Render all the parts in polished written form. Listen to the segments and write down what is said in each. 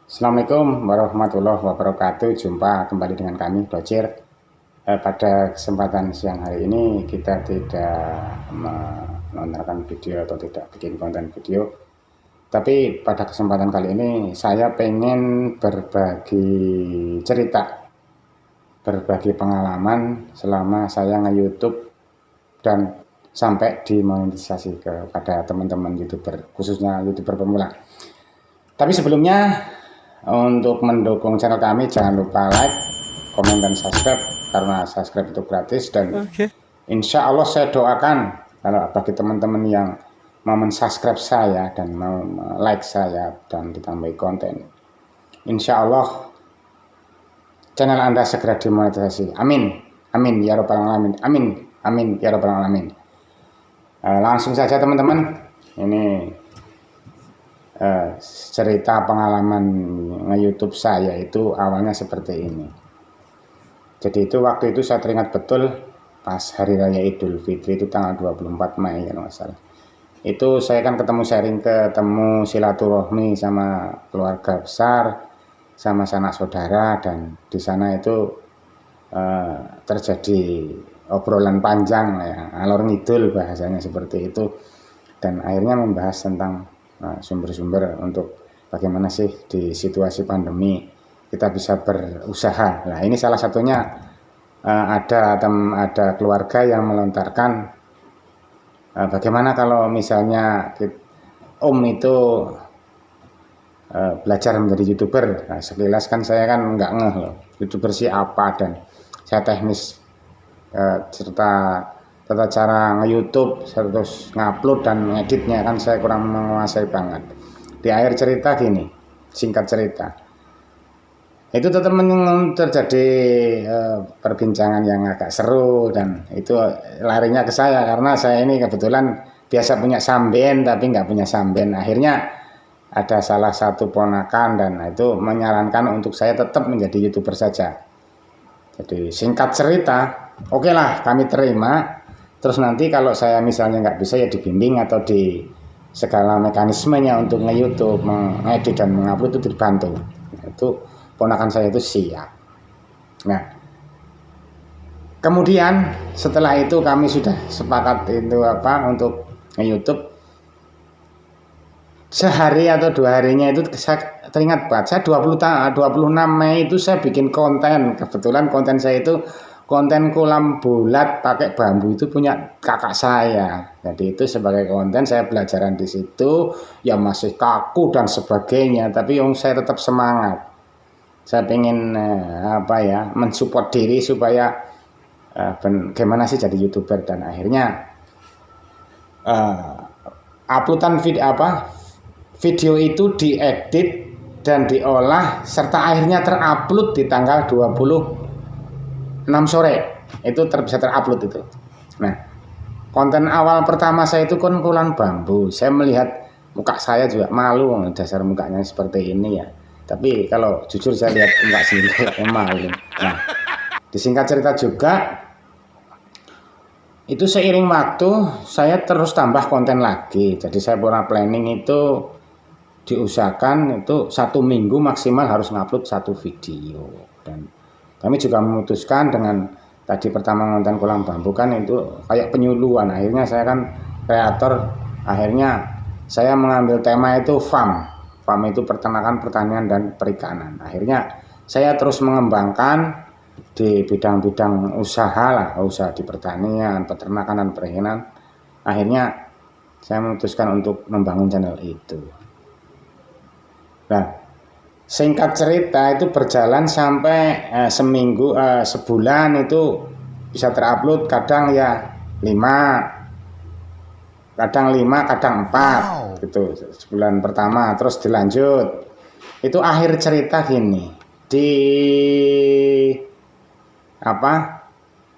Assalamualaikum warahmatullahi wabarakatuh. Jumpa kembali dengan kami, Docir. Pada kesempatan siang hari ini kita tidak menonton video atau tidak bikin konten video. Tapi pada kesempatan kali ini saya pengen berbagi cerita, berbagi pengalaman selama saya nge-YouTube dan sampai dimonetisasi kepada teman-teman YouTuber, khususnya YouTuber pemula. Tapi sebelumnya, untuk mendukung channel kami jangan lupa like, komen, dan subscribe, karena subscribe itu gratis. Dan insya Allah saya doakan kalau bagi teman-teman yang mau mensubscribe saya dan mau like saya dan ditambahi konten, insya Allah channel Anda segera dimonetisasi. Amin, amin ya robbal alamin, amin, amin ya robbal alamin. Langsung saja teman-teman, ini cerita pengalaman nge-YouTube saya itu awalnya seperti ini. Jadi itu waktu itu saya teringat betul pas hari raya Idul Fitri itu tanggal 24 Mei kalau nggak salah. Itu saya kan ketemu silaturahmi sama keluarga besar, sama sanak saudara, dan di sana itu terjadi obrolan panjang ya, alor ngidul bahasanya seperti itu, dan akhirnya membahas tentang sumber-sumber untuk bagaimana sih di situasi pandemi kita bisa berusaha. Nah, ini salah satunya ada keluarga yang melontarkan bagaimana kalau misalnya Om itu belajar menjadi YouTuber. Nah, sekilas kan saya kan nggak ngeh loh, YouTuber sih apa, dan saya teknis serta tata cara nge-YouTube, terus ngupload dan ngeditnya kan saya kurang menguasai banget. Di akhir cerita gini, singkat cerita, itu tetap terjadi perbincangan yang agak seru, dan itu larinya ke saya karena saya ini kebetulan biasa punya samben tapi nggak punya samben. Akhirnya ada salah satu ponakan dan itu menyarankan untuk saya tetap menjadi YouTuber saja. Jadi singkat cerita, oke lah kami terima. Terus nanti kalau saya misalnya nggak bisa ya dibimbing atau di segala mekanismenya untuk nge-YouTube, mengedit dan mengupload itu dibantu. Itu ponakan saya itu siap. Nah, kemudian setelah itu kami sudah sepakat itu untuk nge-YouTube. Sehari atau 2 harinya itu saya teringat banget, saya 26 Mei itu saya bikin konten. Kebetulan konten saya itu konten kolam bulat pakai bambu, itu punya kakak saya. Jadi itu sebagai konten saya belajaran di situ, ya masih kaku dan sebagainya, tapi yang saya tetap semangat. Saya pengen mensupport diri supaya gimana sih jadi YouTuber, dan akhirnya uploadan video itu diedit dan diolah serta akhirnya terupload di tanggal 26 sore itu bisa terupload itu. Nah, konten awal pertama saya itu kan kolam bambu. Saya melihat muka saya juga malu, dasar mukanya seperti ini ya. Tapi kalau jujur saya lihat muka sendiri malu. Nah, disingkat cerita juga, itu seiring waktu saya terus tambah konten lagi. Jadi saya pernah planning itu diusahakan itu 1 minggu maksimal harus ngupload 1 video. Dan kami juga memutuskan dengan tadi pertama konten kolam bambu kan itu kayak penyuluhan. Akhirnya saya kan kreator, akhirnya saya mengambil tema itu farm itu peternakan, pertanian, dan perikanan. Akhirnya saya terus mengembangkan di bidang-bidang usaha di pertanian, peternakan, dan perikanan. Akhirnya saya memutuskan untuk membangun channel itu. Nah, singkat cerita itu berjalan sampai seminggu, sebulan itu bisa terupload, kadang ya 5, kadang 4 gitu sebulan pertama, terus dilanjut. Itu akhir cerita gini, di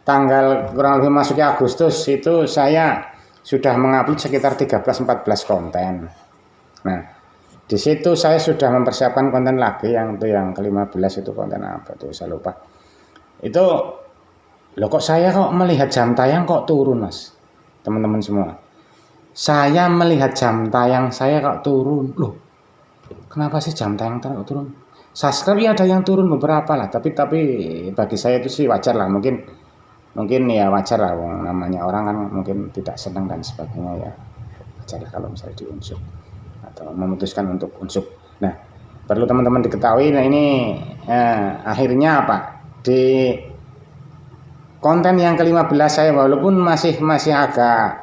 tanggal kurang lebih masuknya Agustus itu saya sudah mengupload sekitar 13-14 konten. Nah, di situ saya sudah mempersiapkan konten lagi yang ke-15 itu konten apa tuh saya lupa. Itu loh, kok saya melihat jam tayang kok turun, Mas. Teman-teman semua. Saya melihat jam tayang saya kok turun. Loh, kenapa sih jam tayang turun? Subscribe ya ada yang turun beberapa lah, tapi bagi saya itu sih wajar lah, mungkin ya wajar lah, namanya orang kan mungkin tidak senang dan sebagainya ya, wajar lah kalau misalnya diunsur atau memutuskan untuk unsur. Nah, perlu teman-teman diketahui, nah ini akhirnya apa, di konten yang ke-15 saya walaupun masih agak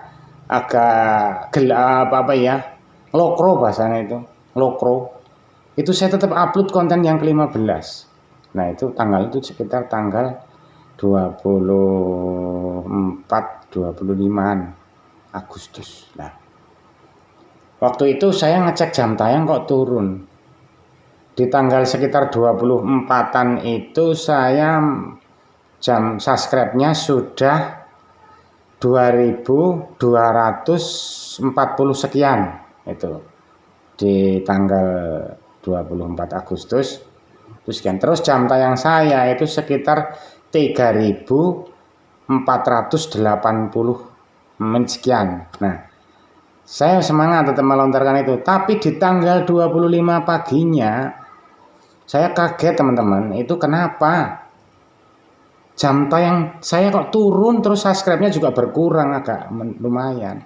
gelap apa ya, lokro bahasanya itu, lokro, itu saya tetap upload konten yang ke-15. Nah itu tanggal itu sekitar tanggal 25 Agustus. Nah waktu itu saya ngecek jam tayang kok turun. Di tanggal sekitar 24-an itu saya jam subscribe-nya sudah 2240 sekian itu di tanggal 24 Agustus itu sekian. Terus jam tayang saya itu sekitar 3480 menit sekian. Nah saya semangat tetap melontarkan itu, tapi di tanggal 25 paginya saya kaget teman-teman, itu kenapa jam tayang saya kok turun, terus subscribe-nya juga berkurang agak lumayan.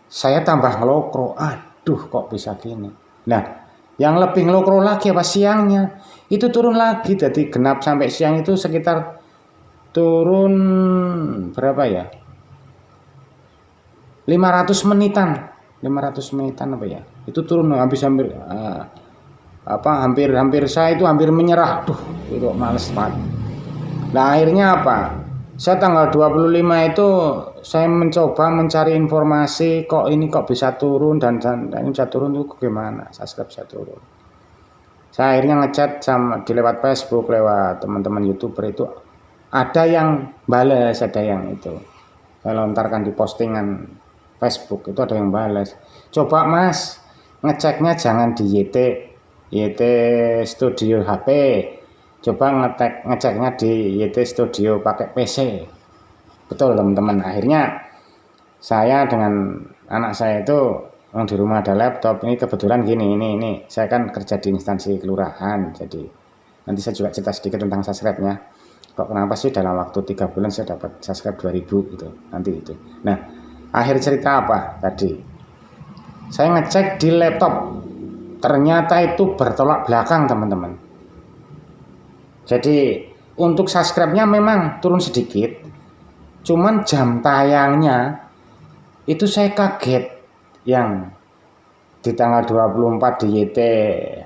Saya tambah ngelokro, aduh kok bisa gini. Nah yang lebih ngelokro lagi apa, siangnya itu turun lagi, jadi genap sampai siang itu sekitar turun berapa ya, 500 menitan apa ya, itu turun hampir hampir saya itu hampir menyerah, tuh itu males banget. Nah akhirnya apa, saya tanggal 25 itu saya mencoba mencari informasi, kok ini kok bisa turun dan ini bisa turun itu gimana, subscribe bisa turun. Saya akhirnya ngechat sama di lewat Facebook, lewat teman-teman YouTuber itu, ada yang balas, ada yang itu saya lontarkan di postingan Facebook itu, ada yang balas, coba mas ngeceknya jangan di YT Studio HP, coba ngeceknya di YT Studio pakai PC. Betul teman-teman. Akhirnya saya dengan anak saya itu yang di rumah ada laptop, ini kebetulan gini, ini saya kan kerja di instansi kelurahan, jadi nanti saya juga cerita sedikit tentang subscribe-nya, kok kenapa sih dalam waktu 3 bulan saya dapat subscribe 2000 gitu, nanti itu. Nah akhir cerita apa tadi, saya ngecek di laptop, ternyata itu bertolak belakang teman-teman. Jadi untuk subscribe-nya memang turun sedikit, cuman jam tayangnya itu saya kaget, yang di tanggal 24 di YT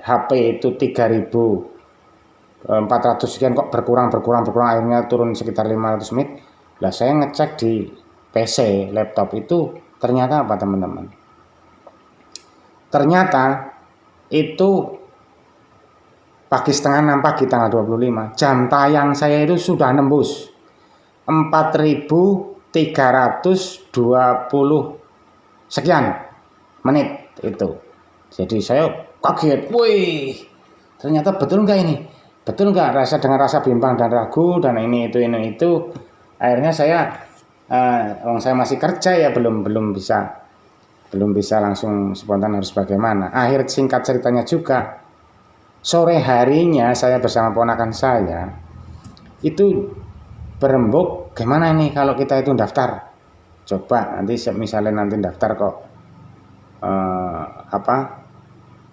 HP itu 3400 sekian, kok berkurang akhirnya turun sekitar 500 menit. Lah saya ngecek di PC laptop itu ternyata apa teman-teman, ternyata itu pagi setengah 6 pagi tanggal 25 jam tayang saya itu sudah nembus 4320 sekian menit itu. Jadi saya kaget, wih ternyata betul nggak ini, betul nggak, dengan rasa bimbang dan ragu dan ini itu. Akhirnya saya saya masih kerja ya, belum bisa langsung spontan harus bagaimana. Akhir singkat ceritanya juga, sore harinya saya bersama ponakan saya itu berembuk, gimana ini kalau kita itu daftar, coba nanti misalnya nanti daftar kok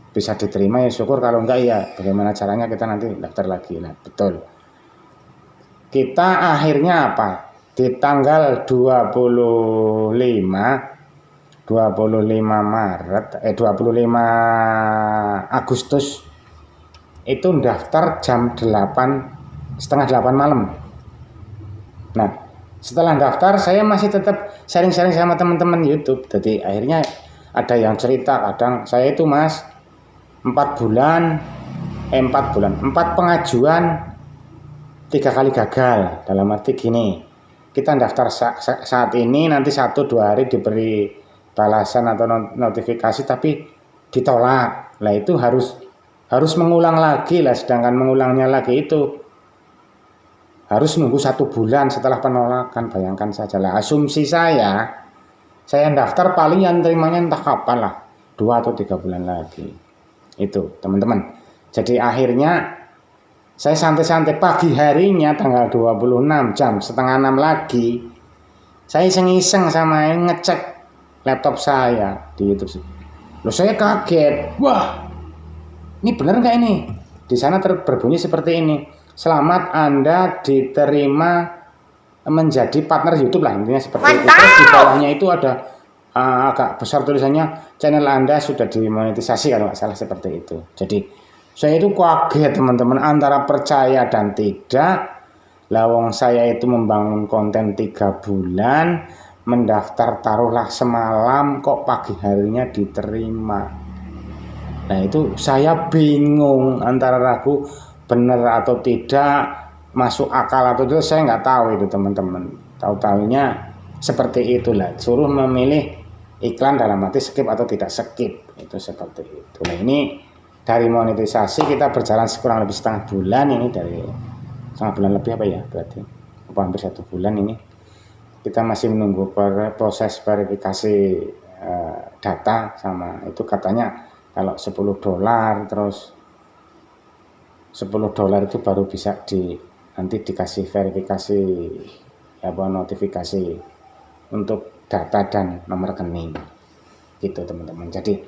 bisa diterima ya syukur, kalau enggak ya bagaimana caranya kita nanti daftar lagi. Nah betul, kita akhirnya apa, di tanggal 25 Agustus itu daftar jam 8, setengah 8 malam. Nah setelah daftar saya masih tetap sharing-sharing sama teman-teman YouTube. Jadi akhirnya ada yang cerita, kadang saya itu mas 4 pengajuan 3 kali gagal, dalam arti gini, kita daftar saat ini, nanti 1-2 hari diberi balasan atau notifikasi tapi ditolak. Lah itu harus mengulang lagi lah, sedangkan mengulangnya lagi itu harus nunggu 1 bulan setelah penolakan. Bayangkan saja lah, asumsi saya daftar paling yang terimanya entah kapan lah, 2 atau 3 bulan lagi. Itu teman-teman. Jadi akhirnya saya santai-santai, pagi harinya tanggal 26 jam setengah 6 lagi, saya iseng-iseng sama ngecek laptop saya di YouTube. Loh, saya kaget. Wah, ini bener nggak ini? Di sana berbunyi seperti ini. Selamat Anda diterima menjadi partner YouTube lah, intinya seperti itu. Terus di bawahnya itu ada agak besar tulisannya, channel Anda sudah dimonetisasi kalau nggak salah, seperti itu. Jadi saya itu kaget teman-teman, antara percaya dan tidak. Lawang saya itu membangun konten 3 bulan, mendaftar taruhlah semalam, kok pagi harinya diterima. Nah itu saya bingung, antara ragu benar atau tidak, masuk akal atau tidak, saya nggak tahu itu teman-teman. Tahu-tahunya seperti itulah, suruh memilih iklan dalam arti skip atau tidak skip, itu seperti itu. Nah ini dari monetisasi kita berjalan kurang lebih setengah bulan, ini dari setengah bulan lebih apa ya, berarti hampir 1 bulan ini kita masih menunggu proses verifikasi data. Sama itu katanya kalau $10, terus $10 itu baru bisa nanti dikasih verifikasi notifikasi untuk data dan nomor rekening gitu teman-teman. Jadi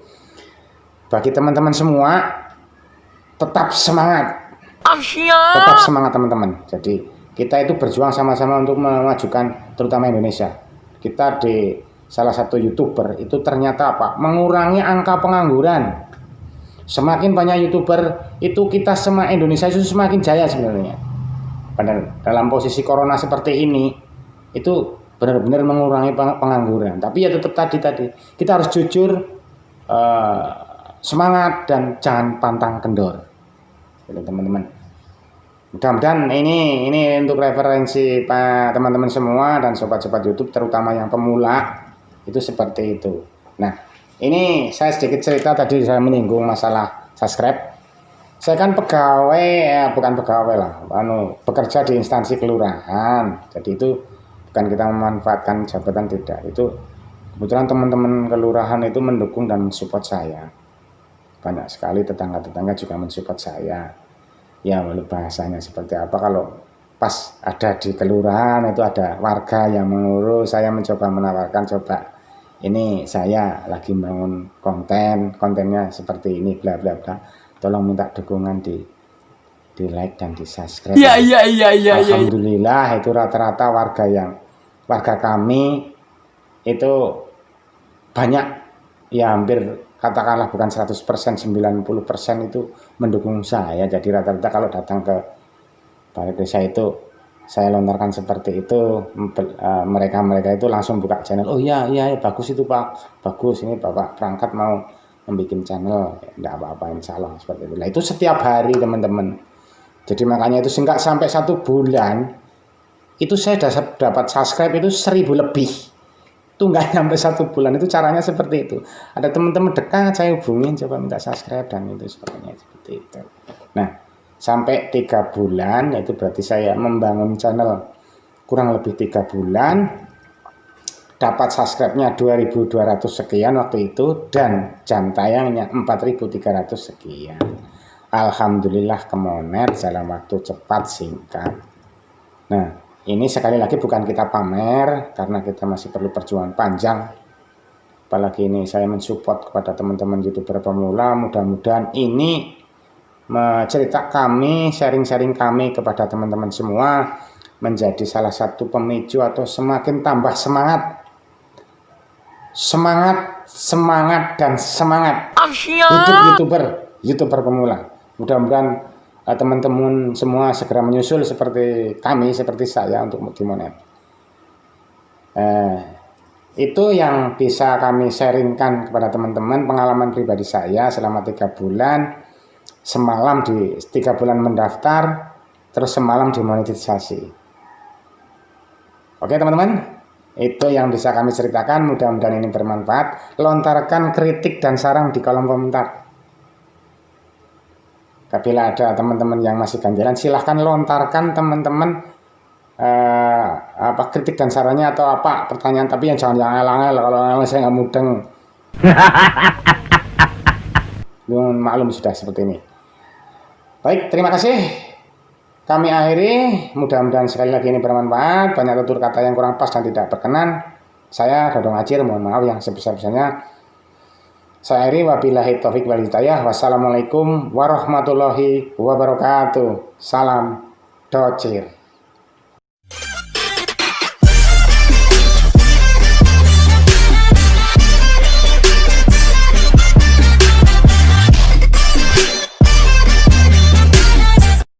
bagi teman-teman semua, tetap semangat. Tetap semangat teman-teman. Jadi kita itu berjuang sama-sama untuk memajukan terutama Indonesia. Kita di salah satu YouTuber itu ternyata mengurangi angka pengangguran. Semakin banyak YouTuber itu, kita Indonesia itu semakin jaya sebenarnya. Padahal dalam posisi corona seperti ini itu benar-benar mengurangi pengangguran. Tapi ya tetap tadi kita harus jujur, semangat, dan jangan pantang kendor, gitu teman-teman. Mudah-mudahan ini untuk referensi teman-teman semua dan sobat-sobat YouTube, terutama yang pemula, itu seperti itu. Nah ini saya sedikit cerita, tadi saya menyinggung masalah subscribe. Saya kan bukan pegawai lah, bekerja di instansi kelurahan. Jadi itu bukan kita memanfaatkan jabatan, tidak. Itu kebetulan teman-teman kelurahan itu mendukung dan mensupport saya. Banyak sekali tetangga-tetangga juga mensupport saya. Ya bahasanya seperti apa, kalau pas ada di kelurahan itu ada warga yang mengurus, saya mencoba menawarkan, coba ini saya lagi bangun kontennya seperti ini, bla bla bla, tolong minta dukungan di like dan di subscribe. Iya. Alhamdulillah itu rata-rata warga kami itu banyak, ya hampir katakanlah bukan 100%, 90% itu mendukung saya. Jadi rata-rata kalau datang ke balai desa itu saya lontarkan seperti itu, mereka itu langsung buka channel. Oh iya bagus itu Pak, bagus, ini Bapak perangkat mau membuat channel, enggak apa-apa insya Allah, seperti itu. Nah itu setiap hari teman-teman. Jadi makanya itu nggak sampai 1 bulan itu saya dapat subscribe itu 1000 lebih. Itu nggak sampai 1 bulan, itu caranya seperti itu. Ada teman-teman dekat saya hubungin, coba minta subscribe, dan itu sebagainya seperti itu. Nah sampai 3 bulan, itu berarti saya membangun channel kurang lebih 3 bulan, dapat subscribe-nya 2200 sekian waktu itu, dan jam tayangnya 4300 sekian. Alhamdulillah kemonet dalam waktu cepat singkat. Nah ini sekali lagi bukan kita pamer, karena kita masih perlu perjuangan panjang. Apalagi ini saya mensupport kepada teman-teman YouTuber pemula. Mudah-mudahan ini cerita kami, sharing-sharing kami kepada teman-teman semua, menjadi salah satu pemicu atau semakin tambah semangat dan semangat hidup YouTuber pemula. Mudah-mudahan teman-teman semua segera menyusul seperti kami, seperti saya, untuk multimonet. Itu yang bisa kami sharingkan kepada teman-teman, pengalaman pribadi saya selama 3 bulan. Semalam 3 bulan mendaftar, terus semalam dimonetisasi. Oke teman-teman, itu yang bisa kami ceritakan. Mudah-mudahan ini bermanfaat. Lontarkan kritik dan saran di kolom komentar. Apabila ada teman-teman yang masih ganjalan, silahkan lontarkan teman-teman kritik dan sarannya atau pertanyaan, tapi yang jangan yang angel-angel, kalau saya nggak mudeng. maklum sudah seperti ini. Baik, terima kasih. Kami akhiri, mudah-mudahan sekali lagi ini bermanfaat. Banyak tutur kata yang kurang pas dan tidak berkenan. Saya Dodong Acir, mohon maaf yang sebesar-besarnya. Saya akhiri, wabillahi taufiq wal hidayah. Wassalamualaikum warahmatullahi wabarakatuh. Salam Docir.